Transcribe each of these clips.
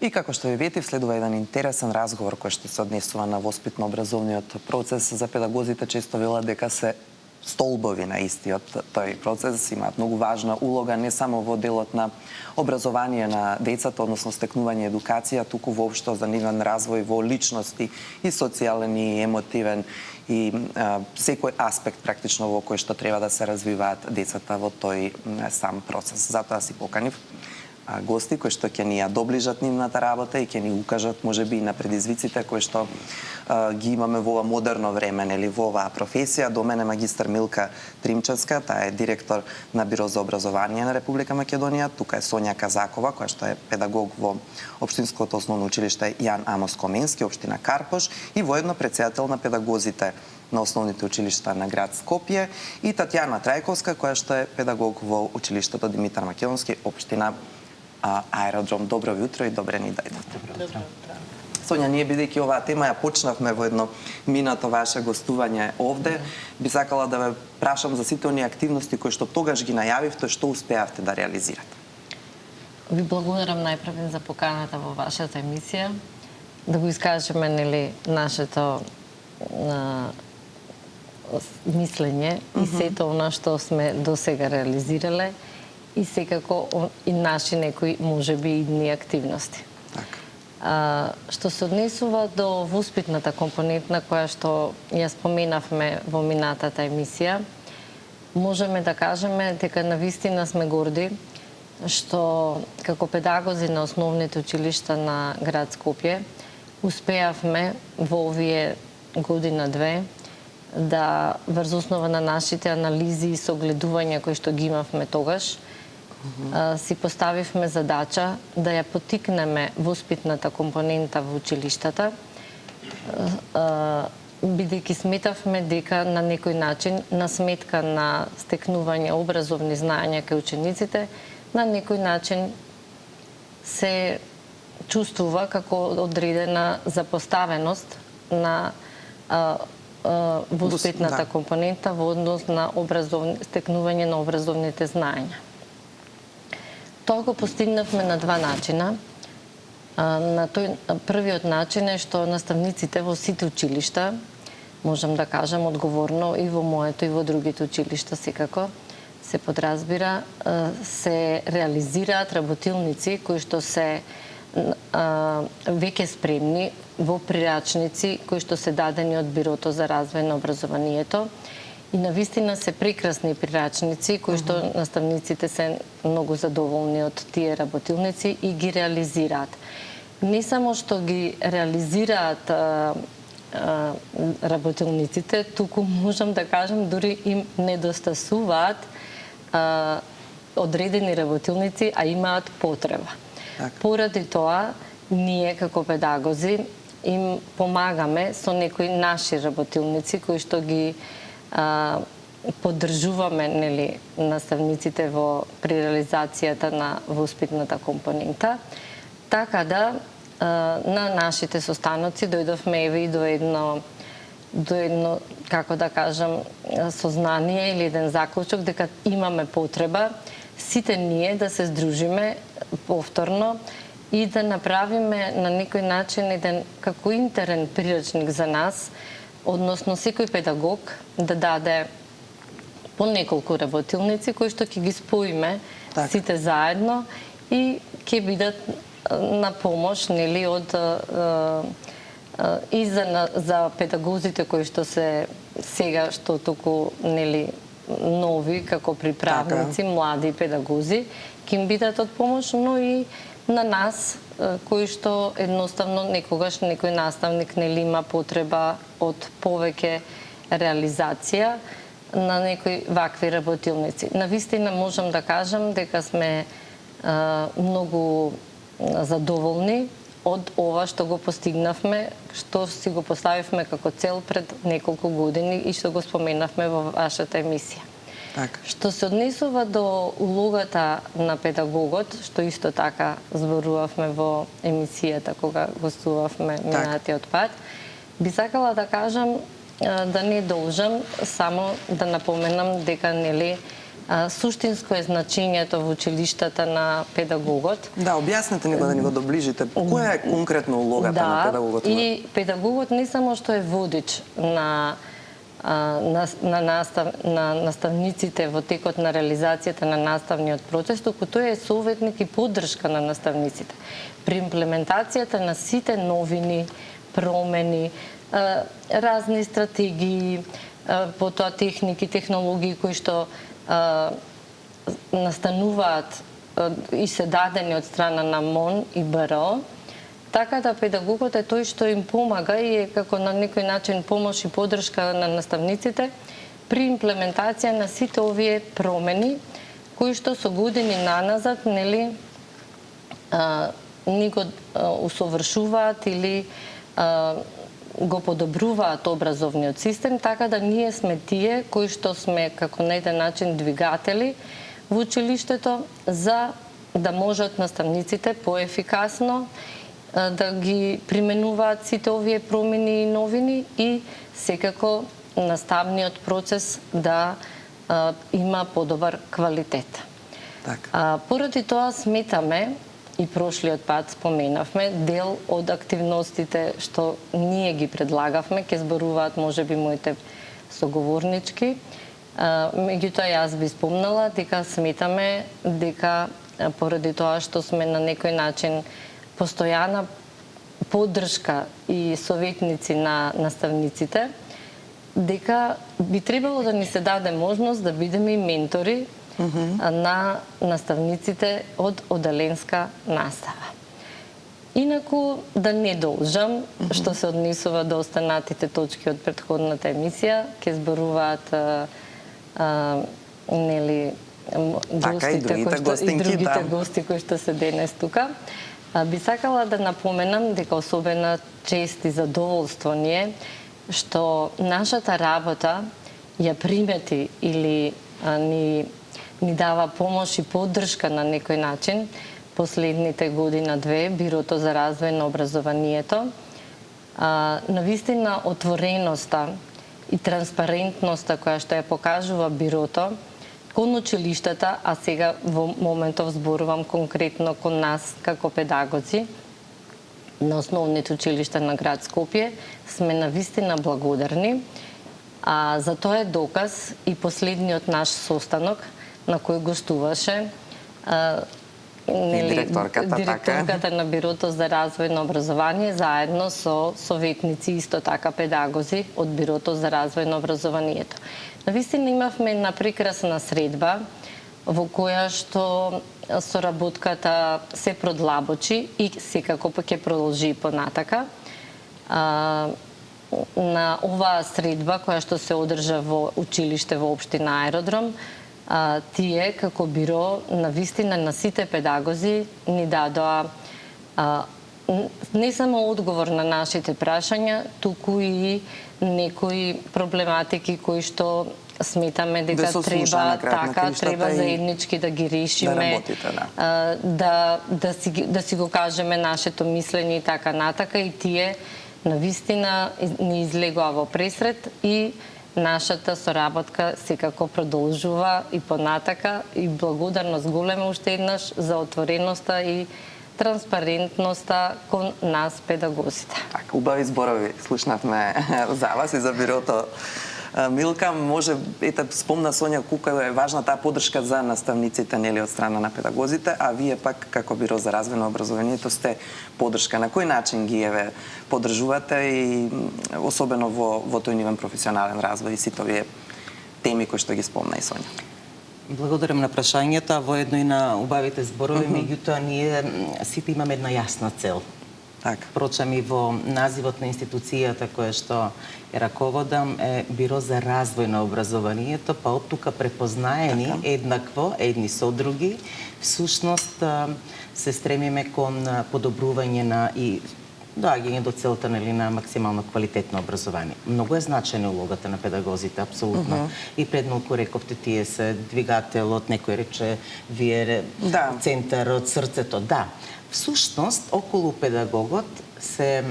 И како што ви ветив, следува еден интересен разговор кој што се однесува на воспитно-образовниот процес. За педагозите често велат дека се столбови на истиот тој процес, имаат многу важна улога не само во делот на образование на децата, односно стекнување едукација, туку воопшто за нивен развој во личности и социјален и емотивен и секој аспект практично во кој што треба да се развиваат децата во тој сам процес. Затоа си поканив гости кои што ќе ни ја доближат нивната работа и ќе ни укажат можеби и на предизвиците кои што ги имаме во ова модерно време, нели, во оваа професија. До мене магистар Милка Тримчевска, таа е директор на Биро за образование на Република Македонија. Тука е Сонја Казакова, која што е педагог во Општинското основно училиште Јан Амос Коменски, општина Карпош, и воедно претседател на педагозите на основните училишта на град Скопје, и Татјана Трајковска, која што е педагог во училиштето Димитар Македонски, општина Аеродром. Добро утро и добре ни дојдовте. Добро утро. Сонја, ние бидејќи оваа тема ја почнавме во едно минато ваше гостување овде, би сакала да ве прашам за сите оние активности кои што тогаш ги најавивте, што успеавте да реализирате. Ви благодарам најпрвен за поканата во вашата емисија, да го искажеме, нели, нашето мислење и сето она што сме досега реализирале и секако и наши некои можеби идни активности. Што се однесува до воспитната компонентна која што ја споменавме во минатата емисија, можеме да кажеме дека навистина сме горди што како педагози на основните училишта на град Скопје успеавме во овие година-две да врз основа на нашите анализи и согледувања кои што ги имавме тогаш, си поставивме задача да ја поттикнеме воспитната компонента во училиштата, бидејќи сметавме дека на некој начин, на сметка на стекнување образовни знаења кај учениците, на некој начин се чувствува како одредена запоставеност на воспитната компонента во однос на стекнување на образовните знаења. Тоа го постигнавме на два начина. Првиот начин е што наставниците во сите училишта, можам да кажам одговорно и во моето и во другите училишта секако, се подразбира, се реализираат работилници кои што се веќе спремни во прирачници кои што се дадени од Бирото за развој на образованието. И навистина се прекрасни прирачници кои што наставниците се многу задоволни од тие работилници и ги реализираат. Не само што ги реализираат работилниците, туку можам да кажам дури им недостасуваат одредени работилници, а имаат потреба. Поради тоа, ние како педагози им помагаме со некои наши работилници кои што ги поддржуваме, нели, наставниците при реализацијата на воспитната компонента, така да на нашите состаноци дојдовме еве и до едно, како да кажам, сознание или еден заклучок дека имаме потреба сите ние да се здружиме повторно и да направиме на некој начин еден како интерен прирачник за нас, односно секој педагог да даде по неколку работилници кои што ќе ги споиме сите заедно и ќе бидат на помош, нели, и за педагозите кои што се сега што току, нели, нови како приправници, млади педагози, ќе им бидат од помош, но и на нас кои што едноставно некогаш некој наставник, нели, има потреба од повеќе реализација на некои вакви работилници. Навистина можам да кажам дека сме многу задоволни од ова што го постигнавме, што си го поставивме како цел пред неколку години и што го споменавме во вашата емисија. Што се однесува до улогата на педагогот, што исто така зборувавме во емисијата кога гостувавме минатиот пат, би сакала да кажам, да не должам, само да напоменам дека, нели, суштинско е значењето во училиштата на педагогот. Да, објаснете ни го да ни го доближите. Која е конкретно улогата на педагогот? И педагогот не само што е водич на наставниците во текот на реализацијата на наставниот процес, туку тој е советник и поддршка на наставниците при имплементацијата на сите новини, промени, разни стратегии, потоа техники, технологии кои што настануваат и се дадени од страна на МОН и БРО, така да педагогот е тој што им помага и е како на некој начин помош и поддршка на наставниците при имплементација на сите овие промени кои што со години наназад, нели, ни го усовршуваат или го подобруваат образовниот систем, така да ние сме тие кои што сме како на еден начин двигатели во училиштето за да можат наставниците поефикасно да ги применуваат сите овие промени и новини и секако наставниот процес да има подобар квалитет. Така. Поради тоа сметаме, и прошлиот пат споменавме, дел од активностите што ние ги предлагавме, ке зборуваат можеби моите соговорнички, меѓутоа јас би спомнала дека сметаме дека поради тоа што сме на некој начин постојана поддршка и советници на наставниците, дека би требало да ни се даде можност да бидеме и ментори на наставниците од оделенска настава. Инаку, да не должам, што се однесува до останатите точки од претходната емисија, ќе зборуваат нели гостите и другите гости кои што се денес тука. Би сакала да напоменам дека особена чест и задоволство ни е што нашата работа ја примети или ни дава помош и поддршка на некој начин последните година-две Бирото за развој на образованието. Навистина отвореноста и транспарентноста која што ја покажува Бирото кон училиштата, а сега во моментов зборувам конкретно кон нас како педагози на основните училишта на град Скопје, сме навистина благодарни. За тоа е доказ и последниот наш состанок на кој гостуваше директорката на Бирото за развој на образование заедно со советници исто така педагози од Бирото за развој на образованието. Навистина имавме една прекрасна средба во која што соработката се продлабочи и секако ќе продолжи и понатака. На оваа средба која што се одржа во училиште во општина Аеродром, тие како Биро навистина на сите педагози ни дадоа не само одговор на нашите прашања, туку и некои проблематики кои што сметаме дека треба заеднички да ги решиме, да си го кажеме нашето мислење и така натака, и тие навистина ни излегоа во пресред и нашата соработка секако продолжува и понатака, и благодарност голема уште еднаш за отвореноста и транспарентноста кон нас педагозите. Така, убави зборови слушнавме за вас и за Бирото. Милка, може, ете, спомна Сонја колку е важна таа поддршка за наставниците, нели, од страна на педагозите, а вие пак како Биро за развој на образованието сте поддршка. На кој начин ги поддржувате и особено во тој нивен професионален развој и сите овие теми кои што ги спомна и Сонја? Благодарам на прашањето, а воедно и на убавите зборови, меѓутоа ние сите имаме една јасна цел. Така. Впрочем, и во називот на институцијата која што ја раководам е Биро за развој на образованието, па од тука препознаени еднакво, едни со други, всушност се стремиме кон подобрување на и доаѓање до целта, нели, на максимално квалитетно образование. Многу е значајна улогата на педагозите, апсолутно. И пред малку рековте, тие се двигателот, некој рече, вие центарот, срцето. Да, всушност, околу педагогот се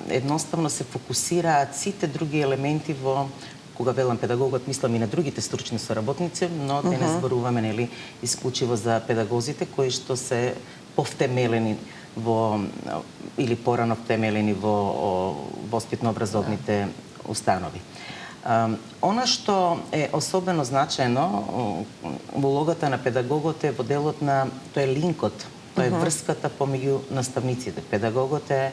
едноставно се фокусираат сите други елементи во кога велам педагогот, мислам и на другите стручни соработници, но денес зборуваме нели исклучиво за педагозите кои што се повтемелени во или порано втемелени во воспитно-образовните установи. Она што е особено значаено во улогата на педагогот е во делот на тој линкот, тоа е врската помеѓу наставниците. Педагогот е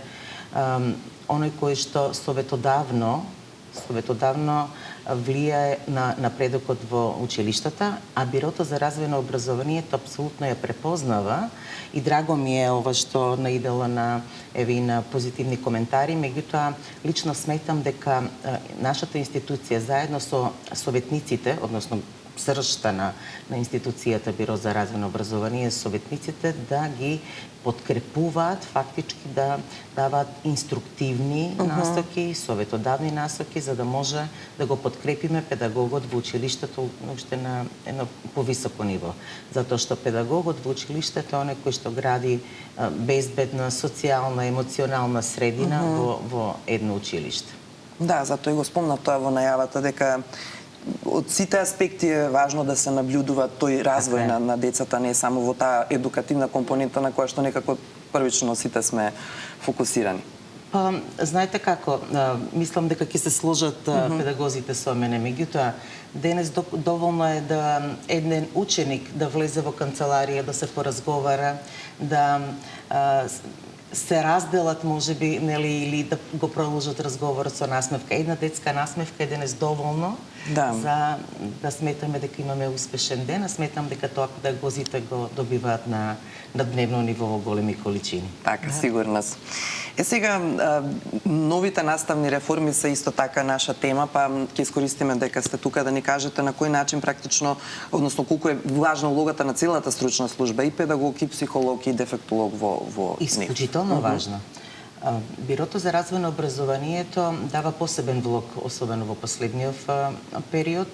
оној кој што советодавно влијае на напредокот во училиштата, а Бирото за развој на образованието апсолутно ја препознава и драго ми е ова што наидела на на позитивни коментари, меѓутоа лично сметам дека нашата институција заедно со советниците, односно сршта на институцијата Биро за развој на образование, советниците да ги подкрепуваат, фактички да даваат инструктивни насоки, советодавни насоки, за да може да го подкрепиме педагогот во училиштето уште на едно повисоко ниво. Затоа што педагогот во училиштето е оној кој што гради безбедна, социјална, емоционална средина во едно училиште. Да, затоа и го спомна тоа во најавата, дека од сите аспекти е важно да се наблюдува тој развој на децата, не само во таа едукативна компонента на која што некако првично сите сме фокусирани. Знаете како, мислам дека ќе се сложат педагозите со мене, меѓутоа денес доволно е да еден ученик да влезе во канцеларија, да се поразговара, да се разделат можеби, нели, или да го продолжат разговорот со насмевка. Една детска насмевка е денес доволно за да сметаме дека имаме успешен ден, а сметам дека тоа педагозите го добиваат на дневно ниво во големи количини. Така, сигурна сум. Сега, новите наставни реформи се исто така наша тема, па ќе искористиме дека сте тука да ни кажете на кој начин практично, односно колку е важна улогата на целата стручна служба, и педагог, и психолог, и дефектолог во Исклучително важно. Бирото за развој на образованието дава посебен влог, особено во последниот период,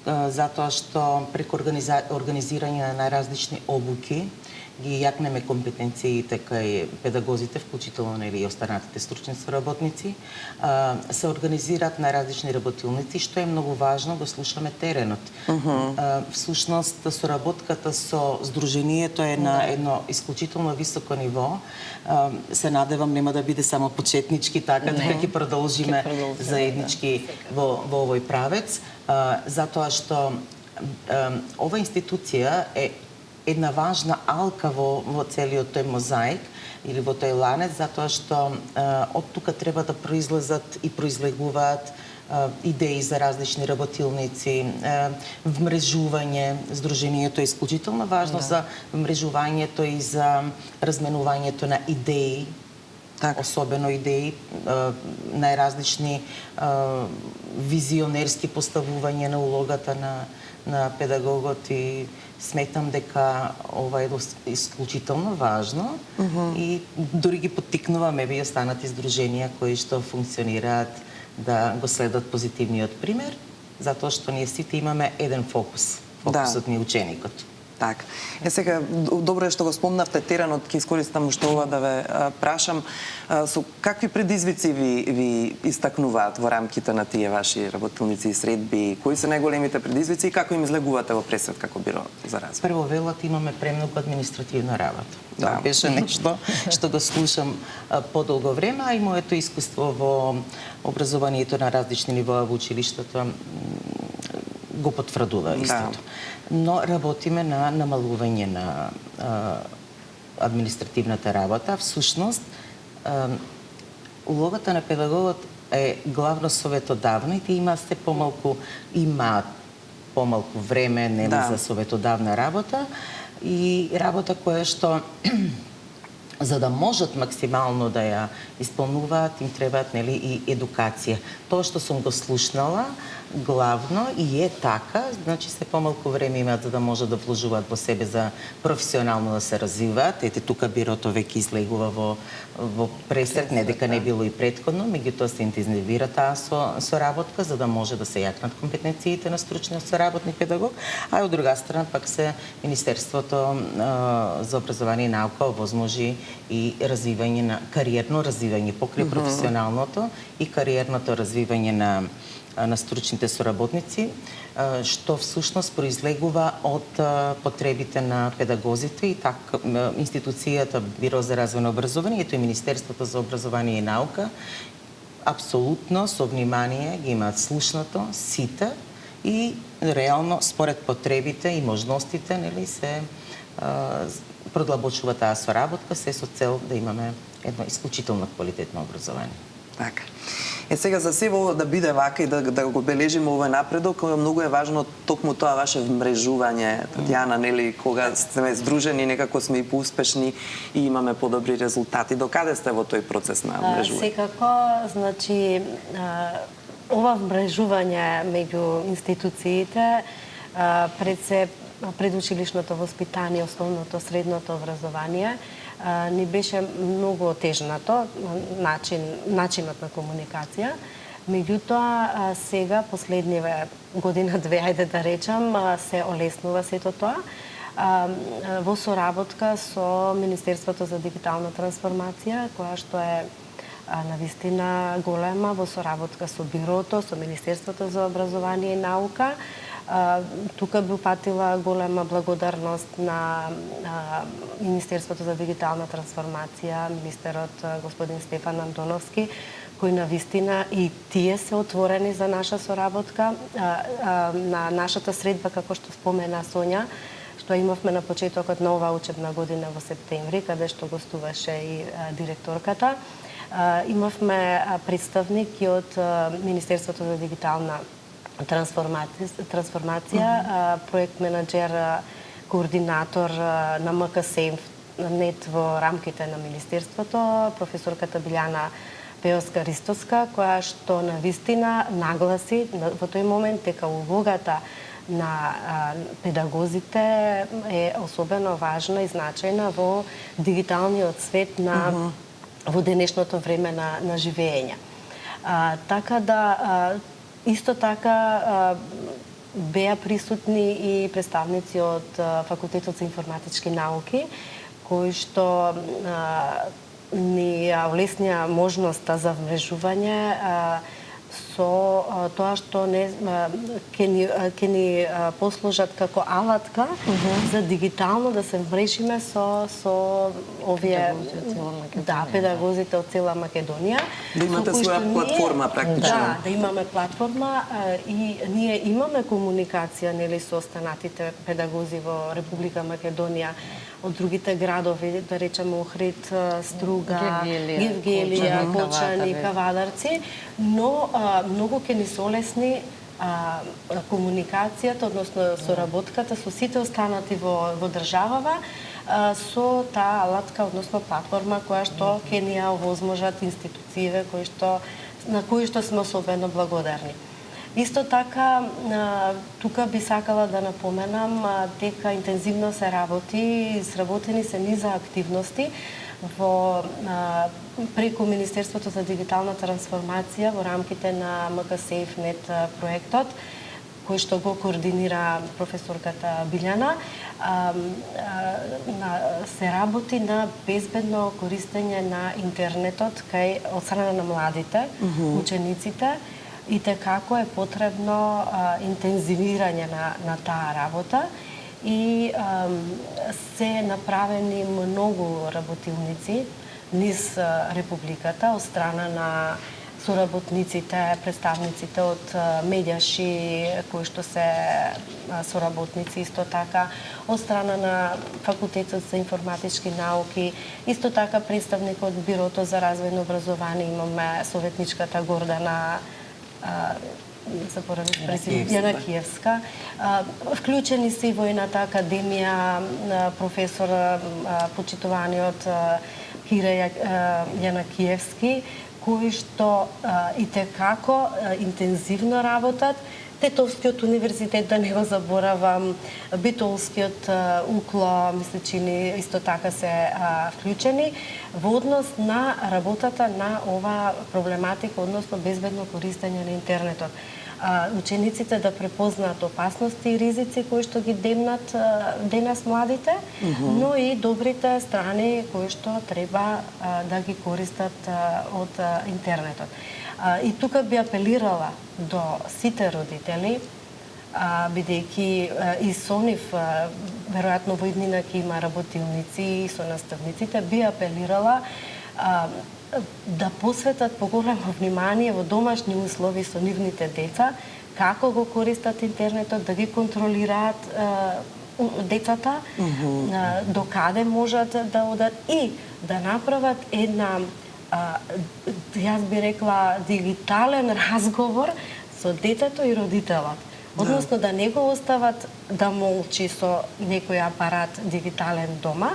затоа што преку организирање на најразлични обуки ги јакнеме компетенциите кај педагозите, вклучително и останатите стручни соработници, се организираат најразлични работилници, што е многу важно, го слушаме теренот. Всушност, соработката со Сдруженијето е на едно исклучително високо ниво. Се надевам нема да биде само почетнички, така дека ќе продолжиме заеднички во овој правец, затоа што ова институција е една важна алка во целиот тој мозаик или во тој ланец, затоа што од тука треба да произлезат и произлегуваат идеи за различни работилници, вмрежување. Сдруженијето е исклучително важно за вмрежувањето и за разменувањето на идеи, особено идеи, најразлични визионерски поставување на улогата на педагогот, и сметам дека ова е исклучително важно и дури ги поттикнуваме и останати здруженија кои што функционираат да го следат позитивниот пример, затоа што ние сите имаме еден фокус. Фокусот ни ученикот. Така. Сега, добро е што го спомнавте теренот, ќе искористам уште ова да ве прашам. Со какви предизвици ви истакнуваат во рамките на тие ваши работилници и средби? Кои се најголемите предизвици и како им излегувате во пресвет како Биро за развој? Прво велат имаме премногу административна работа. Тоа беше нешто што го слушам подолго време, а и моето искуство во образованието на различни нивоа во училиштето го потврдува истото. Но работиме на намалување на административната работа. Всушност, улогата на педагогот е главно советодавна и има помалку време за советодавна работа и работа која што за да можат максимално да ја исполнуваат, им требаат и едукација. Тоа што сум го слушнала главно и е така, значи се помалку време имаат за да може да вложуваат во себе за професионално да се развиваат. Ете тука Бирото веќе излегува во пресек, не дека не било и претходно, меѓутоа се интензивира таа соработка за да може да се јакнат компетенциите на стручниот соработник педагог, а од друга страна пак се Министерството за образование и наука овозможи и развивање на кариерно развивање покрај професионалното и кариерното развивање на на стручните соработници, што всушност произлегува од потребите на педагозите и така институцијата Биро за развој на образованието и Министерството за образование и наука апсолутно со внимание ги имаат слушнато сите и реално според потребите и можностите, нели, се продлабочува таа соработка, се со цел да имаме едно исклучително квалитетно образование. Така. Сега за себе да биде вака и да го бележиме овој напредок, многу е важно токму тоа ваше вмрежување, Татјана, нели, кога сме здружени, некако сме и поуспешни и имаме подобри резултати. Докаде сте во тој процес на вмрежување? Секако, значи, ова вмрежување меѓу институциите пред се предучилишното воспитание, основното, средното образование, ни беше многу отежнато начинот на комуникација. Меѓутоа, сега, последниве година-две, ајде да речам, се олеснува сето тоа. Во соработка со Министерството за дигитална трансформација, која што е навистина голема, во соработка со Бирото, со Министерството за образование и наука. Тука би упатила голема благодарност на Министерството за дигитална трансформација, министерот господин Стефан Антоновски, кои навистина и тие се отворени за наша соработка. На нашата средба, како што спомена Сонја, што имавме на почетокот на оваа учебна година во септември, каде што гостуваше и директорката, имавме представник и од Министерството за дигитална трансформација, проект менаџер, координатор на МКСЕМ нет во рамките на Министерството, професорката Билјана Пеоска-Ристоска, која што навистина нагласи во тој момент дека улогата на педагозите е особено важна и значајна во дигиталниот свет во денешното време на живење. Така да исто така беа присутни и представници од Факултетот за информатички науки, кои што ни олеснија можноста за вмрежување со тоа што ќе ни послужат како алатка за дигитално да се вмрежиме со овие педагозите од цела Македонија. Да имате своја платформа практично. Да имаме платформа и ние имаме комуникација, нели, со останатите педагози во Република Македонија, од другите градови, да речеме Охрид, Струга, Гевгелија, Кочани, Кавадарци, но многу ќе ни се олесни комуникацијата, односно соработката со сите останати во државава, со таа алатка, односно платформа која што ќе ни ја овозможат институциите на кои што сме особено благодарни. Исто така, тука би сакала да напоменам дека интензивно се работи, изработени се низа активности преку Министерството за дигитална трансформација во рамките на МКСЕФ-нет проектот, кој што го координира професорката Билјана. Се работи на безбедно користење на интернетот од страна на младите, учениците, и како е потребно интензивирање на таа работа и се направени многу работилници низ Републиката од страна на соработниците, представниците од медијаши кои што се соработници, исто така од страна на Факултетот за информатички науки, исто така представник од Бирото за развој на образование, имаме советничката Гордана Јана Киевска. Вклучени се и Војната академија, професор почитуваниот Кира Јанакиевски, кои што и текако интензивно работат. Тетовскиот универзитет, да не го заборавам, Битолскиот УКЛО, мисли, чини исто така се вклучени во однос на работата на ова проблематика, односно безбедно користење на интернетот. учениците да препознаат опасности и ризици кои што ги демнат денес младите, но и добрите страни кои што треба да ги користат од интернетот. И тука би апелирала до сите родители, бидејќи и со нив веројатно во иднина ќе има работилници и со наставниците, би апелирала да посветат поголемо внимание во домашни услови со нивните деца, како го користат интернетот, да ги контролираат децата, до каде можат да одат и да направат една, јас би рекла, дигитален разговор со детето и родителот. Односно да не го остават да молчи со некој апарат дигитален дома,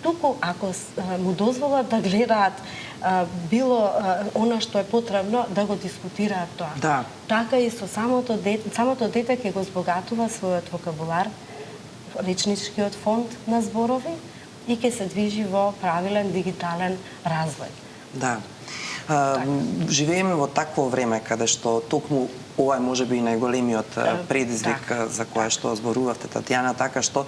туку ако му дозволат да гледаат било она што е потребно, да го дискутираат тоа. Да. Така и со самото дете ќе го збогатува својот вокабулар, речничкиот фонд на зборови и ќе се движи во правилен дигитален развој. Да. Живееме во такво време каде што токму ова е можеби и најголемиот предизвик за кое што зборувавте, Татјана, така што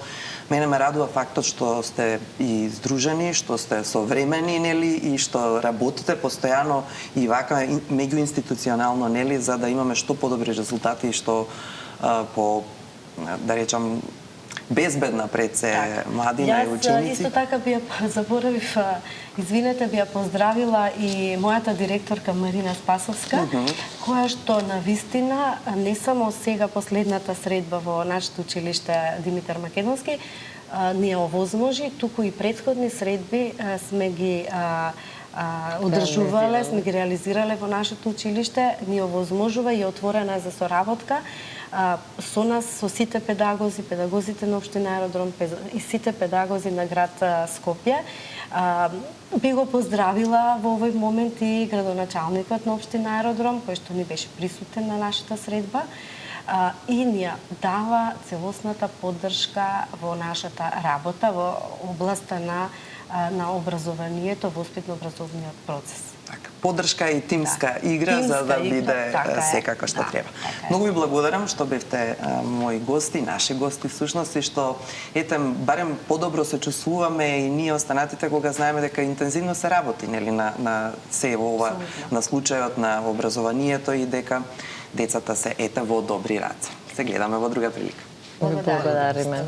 мене ме радува фактот што сте и здружени, што сте современи, нели, и што работите постојано и вака меѓуинституционално, нели, за да имаме што подобри резултати и што по, да речам, безбедна пред се младина и ученици. Јас исто така би ја заборавив, извинете, би ја поздравила и мојата директорка Марина Спасовска, која што навистина не само сега последната средба во нашето училиште Димитар Македонски ни ја овозможи, туку и претходни средби сме ги одржувале, сме ги реализирале во нашето училиште, ни овозможува и отворена за соработка со нас, со сите педагози, педагозите на Општина Аеродром и сите педагози на град Скопје. Би го поздравила во овој момент и градоначалникот на Општина Аеродром, кој што ни беше присутен на нашата средба и ни дава целосната поддршка во нашата работа во областа на образованието, воспитно-образовниот процес. Така, поддршка и тимска игра за да биде секако што треба. Многу ви благодарам што бевте мои гости, наши гости всушност, и што ете барем подобро се чувствуваме и ние останатите кога знаеме дека интензивно се работи, нели, на се ова, на случајот на образованието и дека децата се ете во добри раце. Се гледаме во друга прилика. Благодариме.